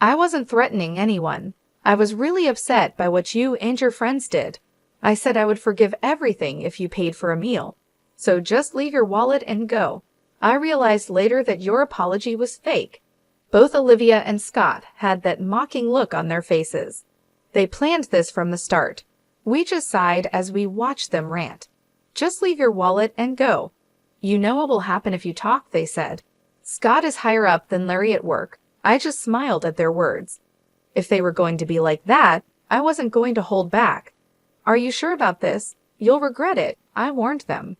I wasn't threatening anyone. I was really upset by what you and your friends did. I said I would forgive everything if you paid for a meal. So just leave your wallet and go. I realized later that your apology was fake. Both Olivia and Scott had that mocking look on their faces. They planned this from the start. We just sighed as we watched them rant. Just leave your wallet and go. You know what will happen if you talk, they said. Scott is higher up than Larry at work. I just smiled at their words. If they were going to be like that, I wasn't going to hold back. Are you sure about this? You'll regret it, I warned them.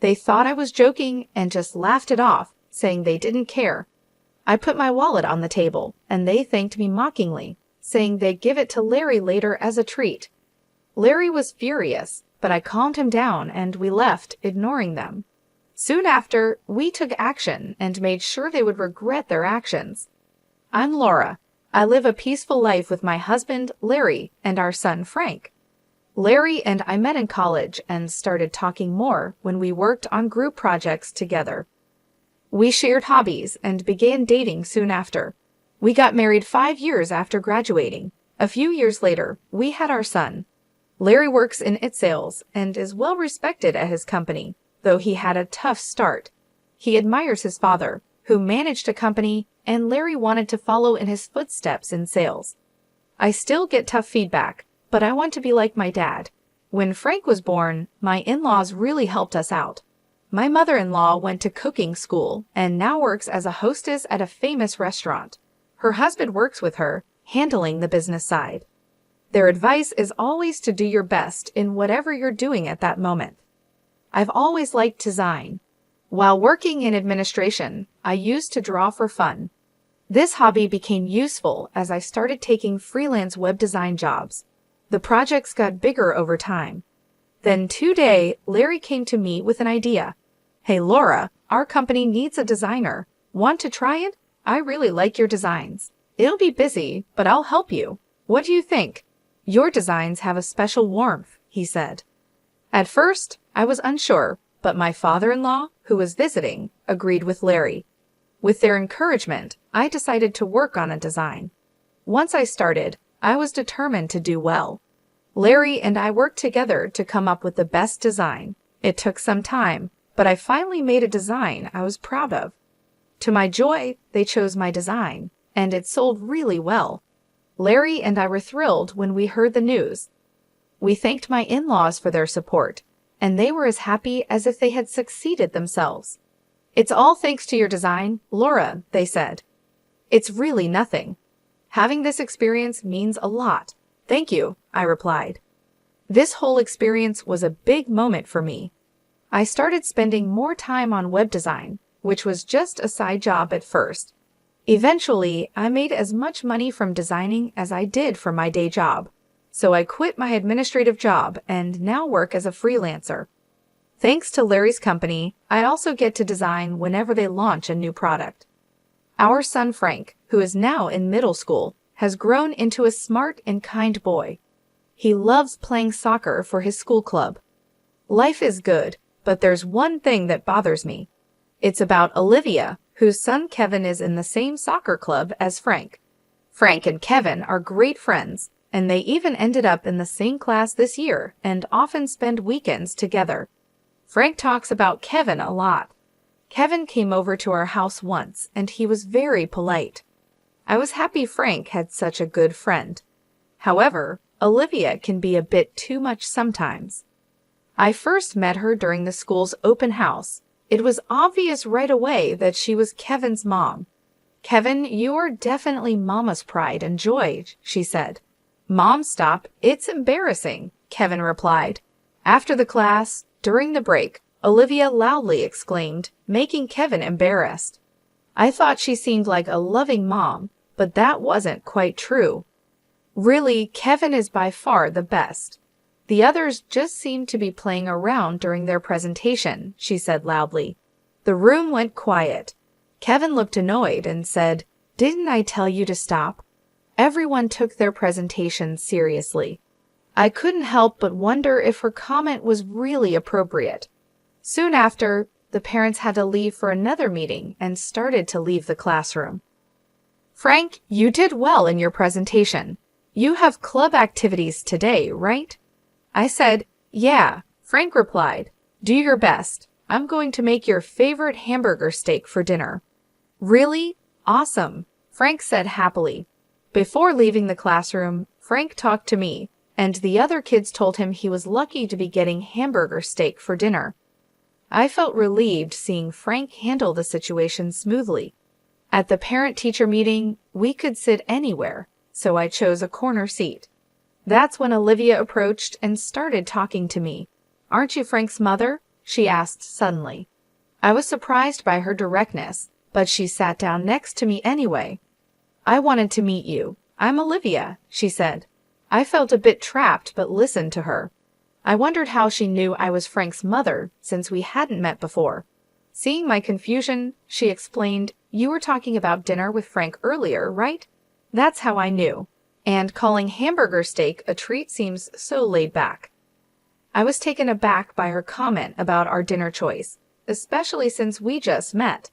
They thought I was joking and just laughed it off, saying they didn't care. I put my wallet on the table, and they thanked me mockingly, saying they'd give it to Larry later as a treat. Larry was furious, but I calmed him down and we left, ignoring them. Soon after, we took action and made sure they would regret their actions. I'm Laura. I live a peaceful life with my husband, Larry, and our son, Frank. Larry and I met in college and started talking more when we worked on group projects together. We shared hobbies and began dating soon after. We got married 5 years after graduating. A few years later, we had our son. Larry works in sales and is well respected at his company, though he had a tough start. He admires his father, who managed a company, and Larry wanted to follow in his footsteps in sales. I still get tough feedback, but I want to be like my dad. When Frank was born, my in-laws really helped us out. My mother-in-law went to cooking school and now works as a hostess at a famous restaurant. Her husband works with her, handling the business side. Their advice is always to do your best in whatever you're doing at that moment. I've always liked design. While working in administration, I used to draw for fun. This hobby became useful as I started taking freelance web design jobs. The projects got bigger over time. Then today, Larry came to me with an idea. Hey Laura, our company needs a designer. Want to try it? I really like your designs. It'll be busy, but I'll help you. What do you think? Your designs have a special warmth, he said. At first, I was unsure, but my father-in-law, who was visiting, agreed with Larry. With their encouragement, I decided to work on a design. Once I started, I was determined to do well. Larry and I worked together to come up with the best design. It took some time, but I finally made a design I was proud of. To my joy, they chose my design, and it sold really well. Larry and I were thrilled when we heard the news. We thanked my in-laws for their support, and they were as happy as if they had succeeded themselves. It's all thanks to your design, Laura, they said. It's really nothing. Having this experience means a lot. Thank you, I replied. This whole experience was a big moment for me. I started spending more time on web design, which was just a side job at first. Eventually, I made as much money from designing as I did from my day job. So I quit my administrative job and now work as a freelancer. Thanks to Larry's company, I also get to design whenever they launch a new product. Our son Frank, who is now in middle school, has grown into a smart and kind boy. He loves playing soccer for his school club. Life is good, but there's one thing that bothers me. It's about Olivia, whose son Kevin is in the same soccer club as Frank. Frank and Kevin are great friends, and they even ended up in the same class this year and often spend weekends together. Frank talks about Kevin a lot. Kevin came over to our house once, and he was very polite. I was happy Frank had such a good friend. However, Olivia can be a bit too much sometimes. I first met her during the school's open house. It was obvious right away that she was Kevin's mom. Kevin, you are definitely Mama's pride and joy, she said. Mom, stop. It's embarrassing, Kevin replied. After the class, during the break, Olivia loudly exclaimed, making Kevin embarrassed. I thought she seemed like a loving mom, but that wasn't quite true. Really, Kevin is by far the best. The others just seemed to be playing around during their presentation, she said loudly. The room went quiet. Kevin looked annoyed and said, "Didn't I tell you to stop?" Everyone took their presentation seriously. I couldn't help but wonder if her comment was really appropriate. Soon after, the parents had to leave for another meeting and started to leave the classroom. Frank, you did well in your presentation. You have club activities today, right? I said, yeah. Frank replied, do your best. I'm going to make your favorite hamburger steak for dinner. Really? Awesome, Frank said happily. Before leaving the classroom, Frank talked to me, and the other kids told him he was lucky to be getting hamburger steak for dinner. I felt relieved seeing Frank handle the situation smoothly. At the parent-teacher meeting, we could sit anywhere, so I chose a corner seat. That's when Olivia approached and started talking to me. Aren't you Frank's mother? She asked suddenly. I was surprised by her directness, but she sat down next to me anyway. I wanted to meet you. I'm Olivia, she said. I felt a bit trapped but listened to her. I wondered how she knew I was Frank's mother since we hadn't met before. Seeing my confusion, she explained, you were talking about dinner with Frank earlier, right? That's how I knew. And calling hamburger steak a treat seems so laid back. I was taken aback by her comment about our dinner choice, especially since we just met.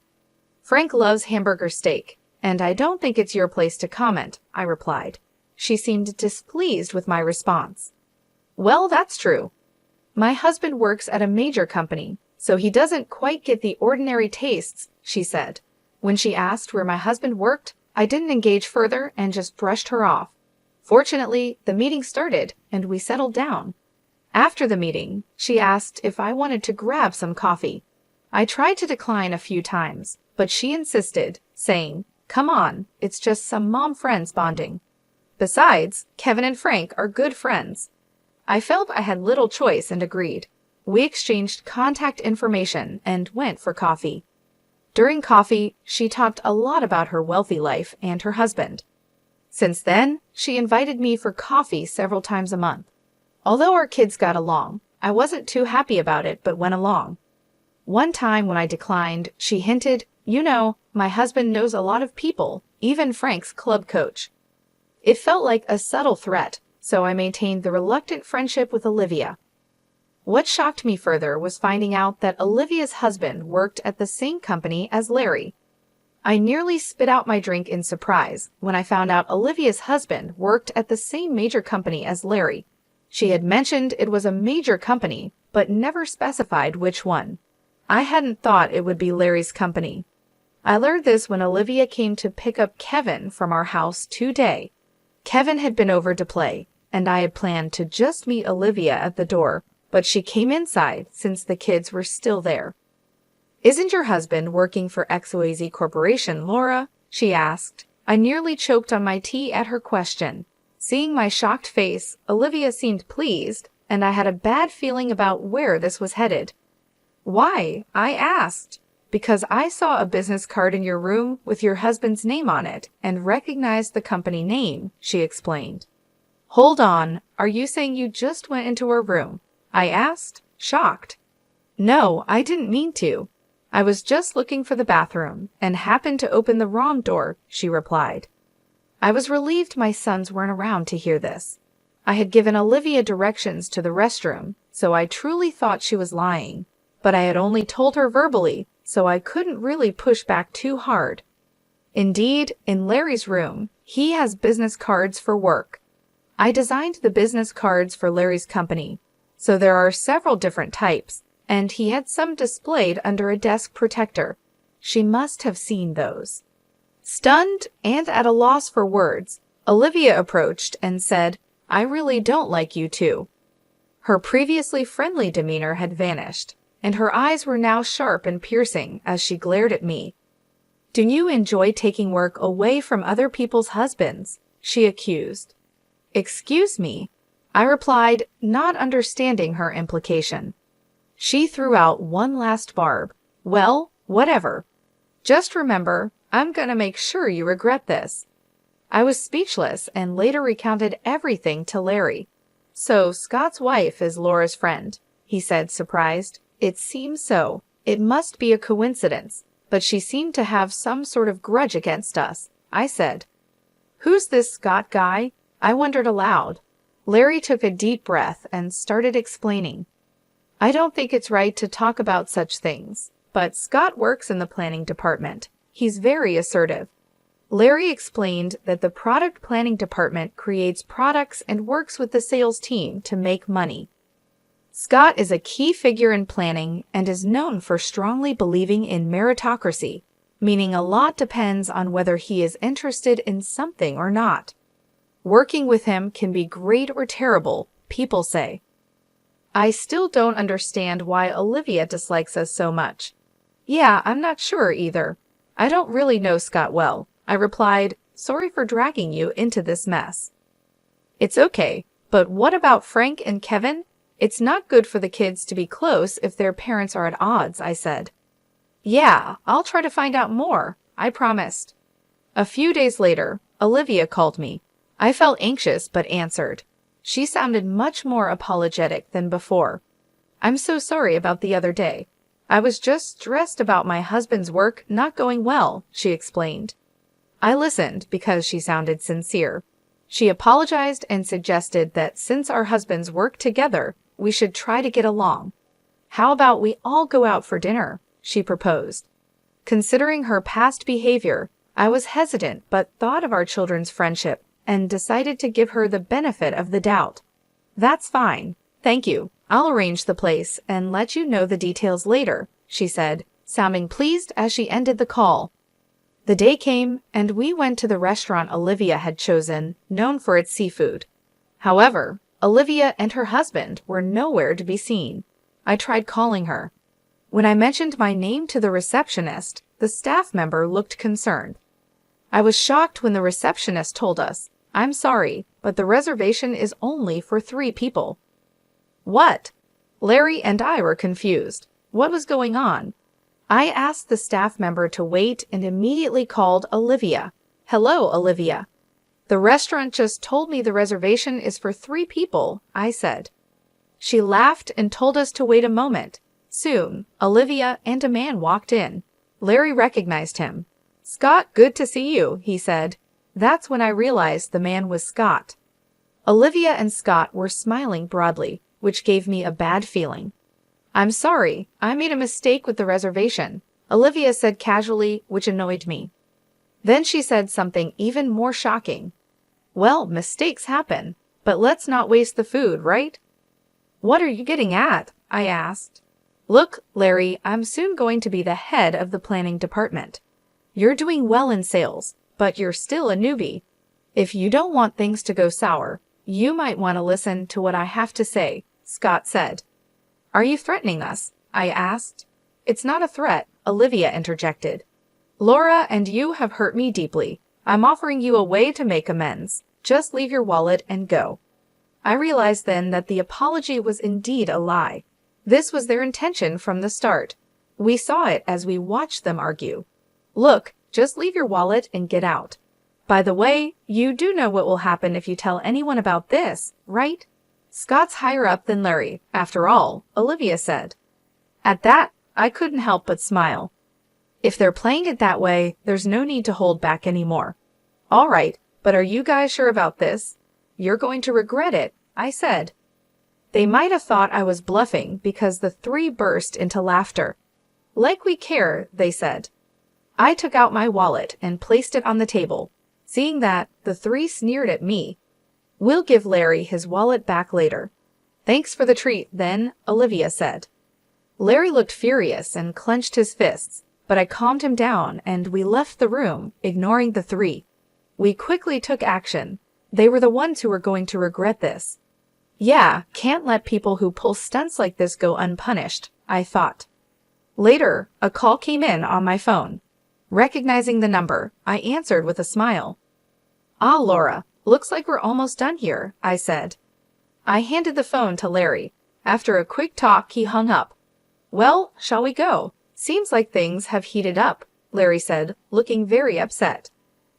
Frank loves hamburger steak, and I don't think it's your place to comment, I replied. She seemed displeased with my response. Well, that's true. My husband works at a major company, so he doesn't quite get the ordinary tastes, she said. When she asked where my husband worked, I didn't engage further and just brushed her off. Fortunately, the meeting started and we settled down. After the meeting, she asked if I wanted to grab some coffee. I tried to decline a few times, but she insisted, saying, come on, it's just some mom friends bonding. Besides, Kevin and Frank are good friends. I felt I had little choice and agreed. We exchanged contact information and went for coffee. During coffee, she talked a lot about her wealthy life and her husband. Since then, she invited me for coffee several times a month. Although our kids got along, I wasn't too happy about it but went along. One time when I declined, she hinted, you know, my husband knows a lot of people, even Frank's club coach. It felt like a subtle threat, so I maintained the reluctant friendship with Olivia. What shocked me further was finding out that Olivia's husband worked at the same company as Larry. I nearly spit out my drink in surprise when I found out Olivia's husband worked at the same major company as Larry. She had mentioned it was a major company, but never specified which one. I hadn't thought it would be Larry's company. I learned this when Olivia came to pick up Kevin from our house today. Kevin had been over to play, and I had planned to just meet Olivia at the door, but she came inside since the kids were still there. Isn't your husband working for XYZ Corporation, Laura? She asked. I nearly choked on my tea at her question. Seeing my shocked face, Olivia seemed pleased, and I had a bad feeling about where this was headed. Why? I asked. Because I saw a business card in your room with your husband's name on it and recognized the company name, she explained. Hold on, are you saying you just went into her room? I asked, shocked. No, I didn't mean to. I was just looking for the bathroom and happened to open the wrong door, she replied. I was relieved my sons weren't around to hear this. I had given Olivia directions to the restroom, so I truly thought she was lying, but I had only told her verbally, so I couldn't really push back too hard. Indeed, in Larry's room, he has business cards for work. I designed the business cards for Larry's company, so there are several different types, and he had some displayed under a desk protector. She must have seen those. Stunned and at a loss for words, Olivia approached and said, I really don't like you too. Her previously friendly demeanor had vanished, and her eyes were now sharp and piercing as she glared at me. Do you enjoy taking work away from other people's husbands? She accused. Excuse me, I replied, not understanding her implication. She threw out one last barb. Well, whatever. Just remember, I'm gonna make sure you regret this. I was speechless and later recounted everything to Larry. So Scott's wife is Laura's friend, he said, surprised. It seems so. It must be a coincidence, but she seemed to have some sort of grudge against us, I said. Who's this Scott guy? I wondered aloud. Larry took a deep breath and started explaining. I don't think it's right to talk about such things, but Scott works in the planning department. He's very assertive. Larry explained that the product planning department creates products and works with the sales team to make money. Scott is a key figure in planning and is known for strongly believing in meritocracy, meaning a lot depends on whether he is interested in something or not. Working with him can be great or terrible, people say. I still don't understand why Olivia dislikes us so much. Yeah, I'm not sure either. I don't really know Scott well, I replied, sorry for dragging you into this mess. It's okay, but what about Frank and Kevin? It's not good for the kids to be close if their parents are at odds, I said. Yeah, I'll try to find out more, I promised. A few days later, Olivia called me. I felt anxious but answered. She sounded much more apologetic than before. I'm so sorry about the other day. I was just stressed about my husband's work not going well, she explained. I listened because she sounded sincere. She apologized and suggested that since our husbands work together, we should try to get along. How about we all go out for dinner? She proposed. Considering her past behavior, I was hesitant but thought of our children's friendship and decided to give her the benefit of the doubt. That's fine. Thank you. I'll arrange the place and let you know the details later, she said, sounding pleased as she ended the call. The day came, and we went to the restaurant Olivia had chosen, known for its seafood. However, Olivia and her husband were nowhere to be seen. I tried calling her. When I mentioned my name to the receptionist, the staff member looked concerned. I was shocked when the receptionist told us, I'm sorry, but the reservation is only for 3 people. What? Larry and I were confused. What was going on? I asked the staff member to wait and immediately called Olivia. Hello, Olivia. The restaurant just told me the reservation is for 3 people, I said. She laughed and told us to wait a moment. Soon, Olivia and a man walked in. Larry recognized him. Scott, good to see you, he said. That's when I realized the man was Scott. Olivia and Scott were smiling broadly, which gave me a bad feeling. I'm sorry, I made a mistake with the reservation, Olivia said casually, which annoyed me. Then she said something even more shocking. Well, mistakes happen, but let's not waste the food, right? What are you getting at? I asked. Look, Larry, I'm soon going to be the head of the planning department. You're doing well in sales, but you're still a newbie. If you don't want things to go sour, you might want to listen to what I have to say, Scott said. Are you threatening us? I asked. It's not a threat, Olivia interjected. Laura and you have hurt me deeply. I'm offering you a way to make amends. Just leave your wallet and go. I realized then that the apology was indeed a lie. This was their intention from the start. We saw it as we watched them argue. Look, just leave your wallet and get out. By the way, you do know what will happen if you tell anyone about this, right? Scott's higher up than Larry, after all, Olivia said. At that, I couldn't help but smile. If they're playing it that way, there's no need to hold back anymore. All right, but are you guys sure about this? You're going to regret it, I said. They might have thought I was bluffing because the 3 burst into laughter. Like we care, they said. I took out my wallet and placed it on the table. Seeing that, the 3 sneered at me. We'll give Larry his wallet back later. Thanks for the treat, then, Olivia said. Larry looked furious and clenched his fists, but I calmed him down and we left the room, ignoring the 3. We quickly took action. They were the ones who were going to regret this. Yeah, can't let people who pull stunts like this go unpunished, I thought. Later, a call came in on my phone. Recognizing the number, I answered with a smile. Ah, Laura, looks like we're almost done here, I said. I handed the phone to Larry. After a quick talk, he hung up. Well, shall we go? Seems like things have heated up, Larry said, looking very upset.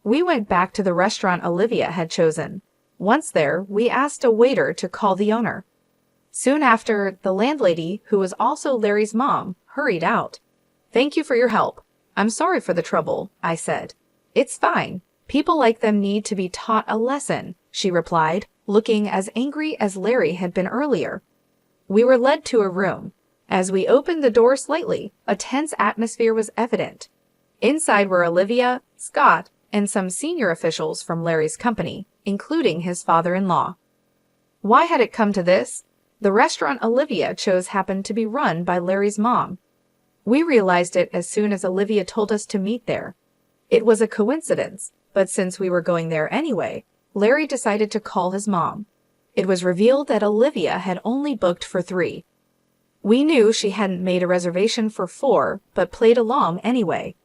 We went back to the restaurant Olivia had chosen. Once there, we asked a waiter to call the owner. Soon after, the landlady, who was also Larry's mom, hurried out. Thank you for your help. I'm sorry for the trouble, I said. It's fine. People like them need to be taught a lesson, she replied, looking as angry as Larry had been earlier. We were led to a room. As we opened the door slightly, a tense atmosphere was evident. Inside were Olivia, Scott, and some senior officials from Larry's company, including his father-in-law. Why had it come to this? The restaurant Olivia chose happened to be run by Larry's mom. We realized it as soon as Olivia told us to meet there. It was a coincidence, but since we were going there anyway, Larry decided to call his mom. It was revealed that Olivia had only booked for 3. We knew she hadn't made a reservation for 4, but played along anyway.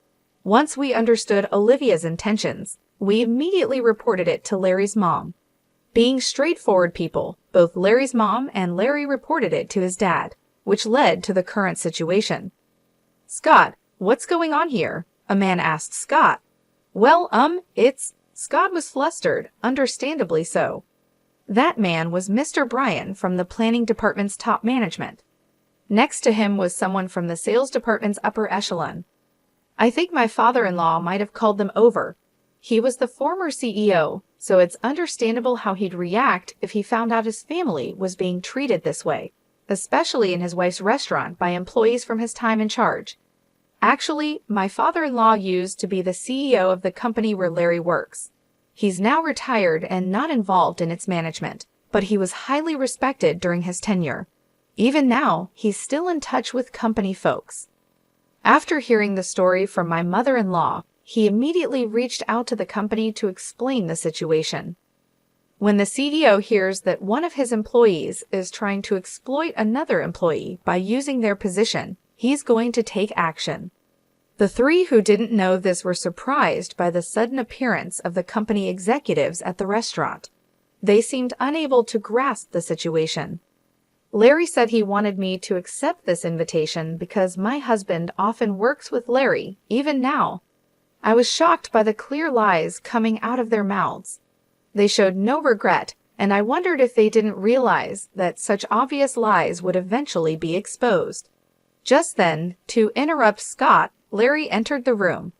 Once we understood Olivia's intentions, we immediately reported it to Larry's mom. Being straightforward people, both Larry's mom and Larry reported it to his dad, which led to the current situation. "Scott, what's going on here?" a man asked Scott. "Well, Scott was flustered, understandably so. That man was Mr. Bryan from the planning department's top management. Next to him was someone from the sales department's upper echelon. I think my father-in-law might have called them over. He was the former CEO, so it's understandable how he'd react if he found out his family was being treated this way, especially in his wife's restaurant by employees from his time in charge. Actually, my father-in-law used to be the CEO of the company where Larry works. He's now retired and not involved in its management, but he was highly respected during his tenure. Even now, he's still in touch with company folks." After hearing the story from my mother-in-law, he immediately reached out to the company to explain the situation. When the CDO hears that one of his employees is trying to exploit another employee by using their position, he's going to take action. The 3 who didn't know this were surprised by the sudden appearance of the company executives at the restaurant. They seemed unable to grasp the situation. Larry said he wanted me to accept this invitation because my husband often works with Larry, even now. I was shocked by the clear lies coming out of their mouths. They showed no regret, and I wondered if they didn't realize that such obvious lies would eventually be exposed. Just then, to interrupt Scott, Larry entered the room.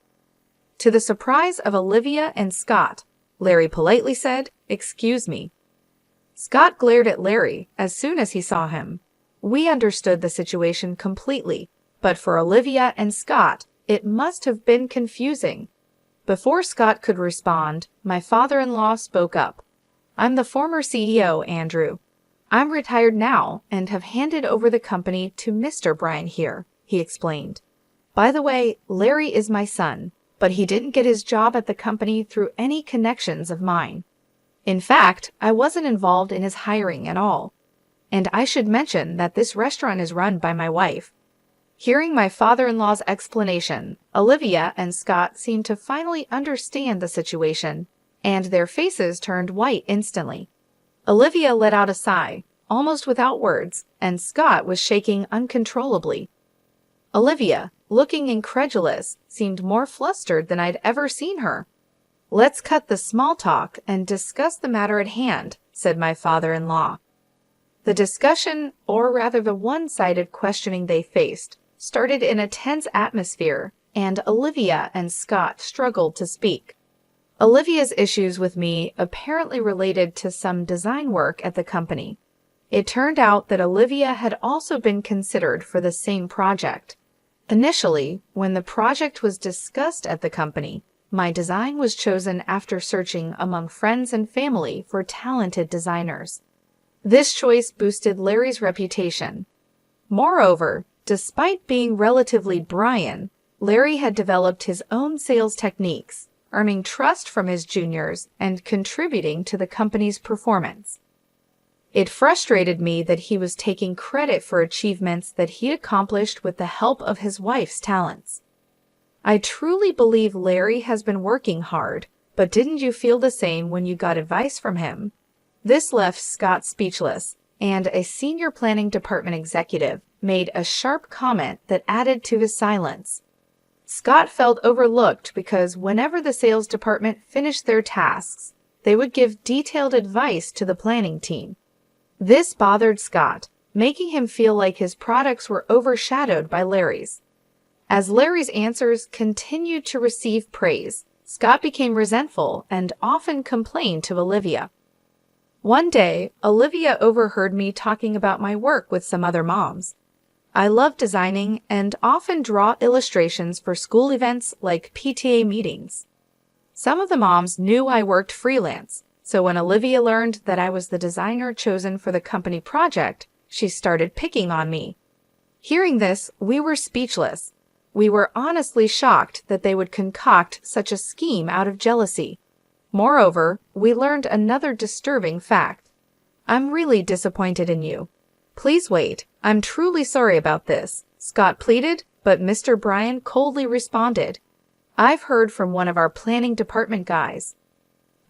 To the surprise of Olivia and Scott, Larry politely said, "Excuse me." Scott glared at Larry as soon as he saw him. We understood the situation completely, but for Olivia and Scott, it must have been confusing. Before Scott could respond, my father-in-law spoke up. "I'm the former CEO, Andrew. I'm retired now and have handed over the company to Mr. Bryan here," he explained. "By the way, Larry is my son, but he didn't get his job at the company through any connections of mine. In fact, I wasn't involved in his hiring at all. And I should mention that this restaurant is run by my wife." Hearing my father-in-law's explanation, Olivia and Scott seemed to finally understand the situation, and their faces turned white instantly. Olivia let out a sigh, almost without words, and Scott was shaking uncontrollably. Olivia, looking incredulous, seemed more flustered than I'd ever seen her. "Let's cut the small talk and discuss the matter at hand," said my father-in-law. The discussion, or rather the one-sided questioning they faced, started in a tense atmosphere, and Olivia and Scott struggled to speak. Olivia's issues with me apparently related to some design work at the company. It turned out that Olivia had also been considered for the same project. Initially, when the project was discussed at the company, my design was chosen after searching among friends and family for talented designers. This choice boosted Larry's reputation. Moreover, despite being relatively Bryan, Larry had developed his own sales techniques, earning trust from his juniors and contributing to the company's performance. It frustrated me that he was taking credit for achievements that he'd accomplished with the help of his wife's talents. I truly believe Larry has been working hard, but didn't you feel the same when you got advice from him? This left Scott speechless, and a senior planning department executive made a sharp comment that added to his silence. Scott felt overlooked because whenever the sales department finished their tasks, they would give detailed advice to the planning team. This bothered Scott, making him feel like his products were overshadowed by Larry's. As Larry's answers continued to receive praise, Scott became resentful and often complained to Olivia. One day, Olivia overheard me talking about my work with some other moms. I love designing and often draw illustrations for school events like PTA meetings. Some of the moms knew I worked freelance, so when Olivia learned that I was the designer chosen for the company project, she started picking on me. Hearing this, we were speechless. We were honestly shocked that they would concoct such a scheme out of jealousy. Moreover, we learned another disturbing fact. I'm really disappointed in you. Please wait, I'm truly sorry about this, Scott pleaded, but Mr. Bryan coldly responded. I've heard from one of our planning department guys.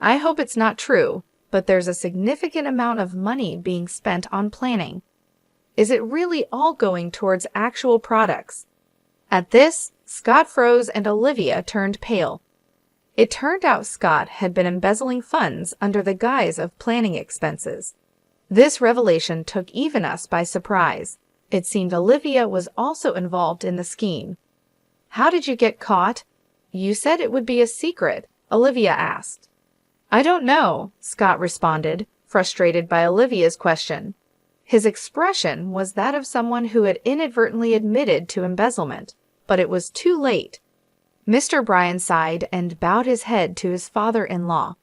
I hope it's not true, but there's a significant amount of money being spent on planning. Is it really all going towards actual products? At this, Scott froze and Olivia turned pale. It turned out Scott had been embezzling funds under the guise of planning expenses. This revelation took even us by surprise. It seemed Olivia was also involved in the scheme. How did you get caught? You said it would be a secret, Olivia asked. I don't know, Scott responded, frustrated by Olivia's question. His expression was that of someone who had inadvertently admitted to embezzlement, but it was too late. Mr. Bryan sighed and bowed his head to his father-in-law.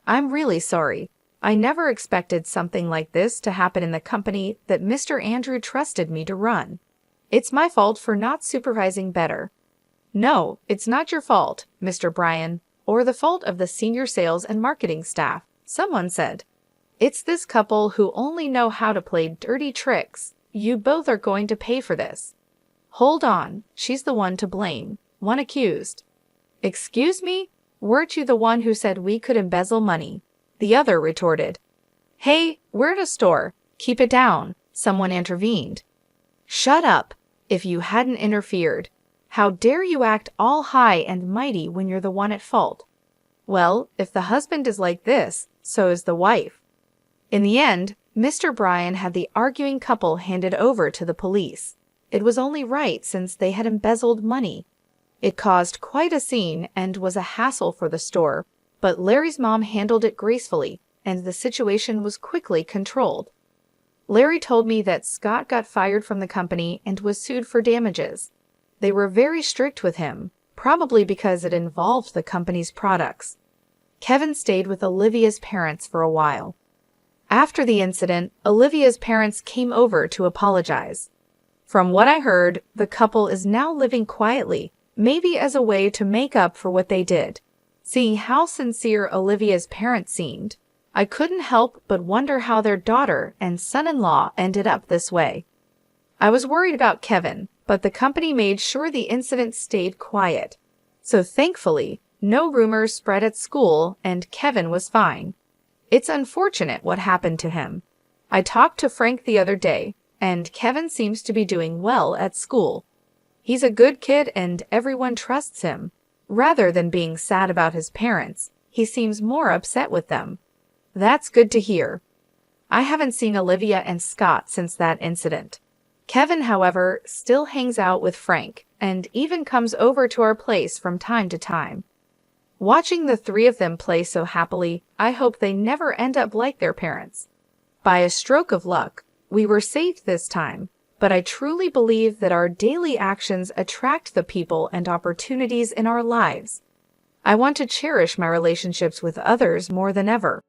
I'm really sorry. I never expected something like this to happen in the company that Mr. Andrew trusted me to run. It's my fault for not supervising better. No, it's not your fault, Mr. Bryan, or the fault of the senior sales and marketing staff, someone said. It's this couple who only know how to play dirty tricks. You both are going to pay for this. Hold on, she's the one to blame, one accused. Excuse me? Weren't you the one who said we could embezzle money? The other retorted. Hey, we're at a store. Keep it down, someone intervened. Shut up, if you hadn't interfered. How dare you act all high and mighty when you're the one at fault? Well, if the husband is like this, so is the wife. In the end, Mr. Bryan had the arguing couple handed over to the police. It was only right since they had embezzled money. It caused quite a scene and was a hassle for the store, but Larry's mom handled it gracefully, and the situation was quickly controlled. Larry told me that Scott got fired from the company and was sued for damages. They were very strict with him, probably because it involved the company's products. Kevin stayed with Olivia's parents for a while. After the incident, Olivia's parents came over to apologize. From what I heard, the couple is now living quietly, maybe as a way to make up for what they did. Seeing how sincere Olivia's parents seemed, I couldn't help but wonder how their daughter and son-in-law ended up this way. I was worried about Kevin, but the company made sure the incident stayed quiet. So thankfully, no rumors spread at school and Kevin was fine. It's unfortunate what happened to him. I talked to Frank the other day, and Kevin seems to be doing well at school. He's a good kid and everyone trusts him. Rather than being sad about his parents, he seems more upset with them. That's good to hear. I haven't seen Olivia and Scott since that incident. Kevin, however, still hangs out with Frank and even comes over to our place from time to time. Watching the three of them play so happily, I hope they never end up like their parents. By a stroke of luck, we were safe this time, but I truly believe that our daily actions attract the people and opportunities in our lives. I want to cherish my relationships with others more than ever.